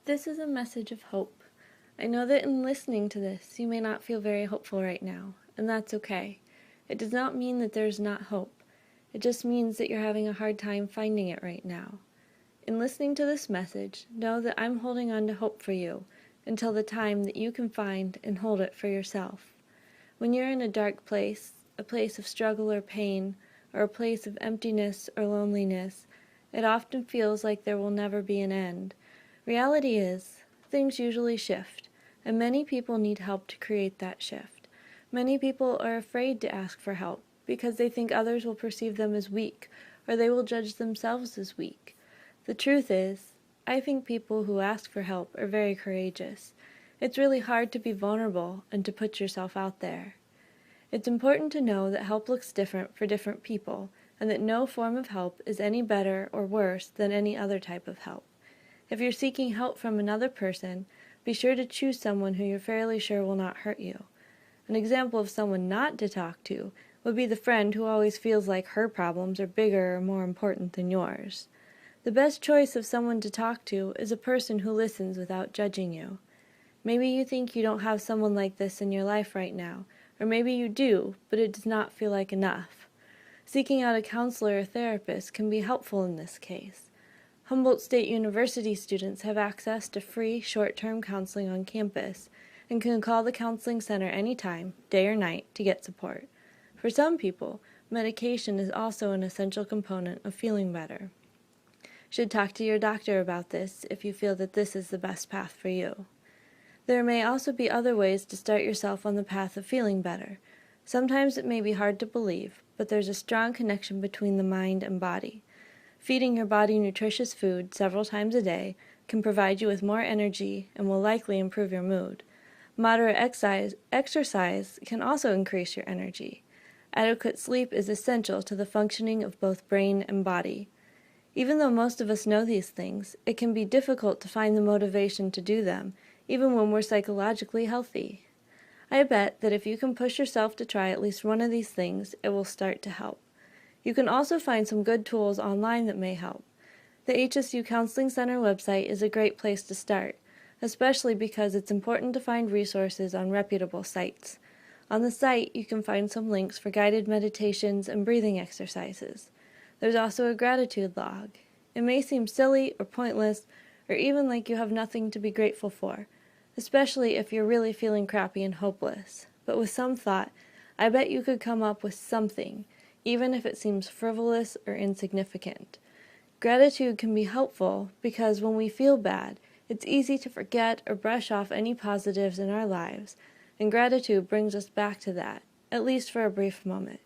This is a message of hope. I know that in listening to this, you may not feel very hopeful right now, and that's okay. It does not mean that there's not hope. It just means that you're having a hard time finding it right now. In listening to this message, know that I'm holding on to hope for you until the time that you can find and hold it for yourself. When you're in a dark place, a place of struggle or pain, or a place of emptiness or loneliness, it often feels like there will never be an end. Reality is, things usually shift, and many people need help to create that shift. Many people are afraid to ask for help because they think others will perceive them as weak, or they will judge themselves as weak. The truth is, I think people who ask for help are very courageous. It's really hard to be vulnerable and to put yourself out there. It's important to know that help looks different for different people, and that no form of help is any better or worse than any other type of help. If you're seeking help from another person, be sure to choose someone who you're fairly sure will not hurt you. An example of someone not to talk to would be the friend who always feels like her problems are bigger or more important than yours. The best choice of someone to talk to is a person who listens without judging you. Maybe you think you don't have someone like this in your life right now, or maybe you do, but it does not feel like enough. Seeking out a counselor or therapist can be helpful in this case. Humboldt State University students have access to free short-term counseling on campus and can call the counseling center anytime, day or night, to get support. For some people, medication is also an essential component of feeling better. You should talk to your doctor about this if you feel that this is the best path for you. There may also be other ways to start yourself on the path of feeling better. Sometimes it may be hard to believe, but there's a strong connection between the mind and body. Feeding your body nutritious food several times a day can provide you with more energy and will likely improve your mood. Moderate exercise can also increase your energy. Adequate sleep is essential to the functioning of both brain and body. Even though most of us know these things, it can be difficult to find the motivation to do them, even when we're psychologically healthy. I bet that if you can push yourself to try at least one of these things, it will start to help. You can also find some good tools online that may help. The HSU Counseling Center website is a great place to start, especially because it's important to find resources on reputable sites. On the site, you can find some links for guided meditations and breathing exercises. There's also a gratitude log. It may seem silly or pointless, or even like you have nothing to be grateful for, especially if you're really feeling crappy and hopeless. But with some thought, I bet you could come up with something, even if it seems frivolous or insignificant. Gratitude can be helpful because when we feel bad, it's easy to forget or brush off any positives in our lives, and gratitude brings us back to that, at least for a brief moment.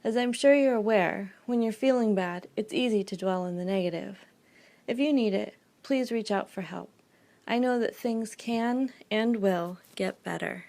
As I'm sure you're aware, when you're feeling bad, it's easy to dwell in the negative. If you need it, please reach out for help. I know that things can and will get better.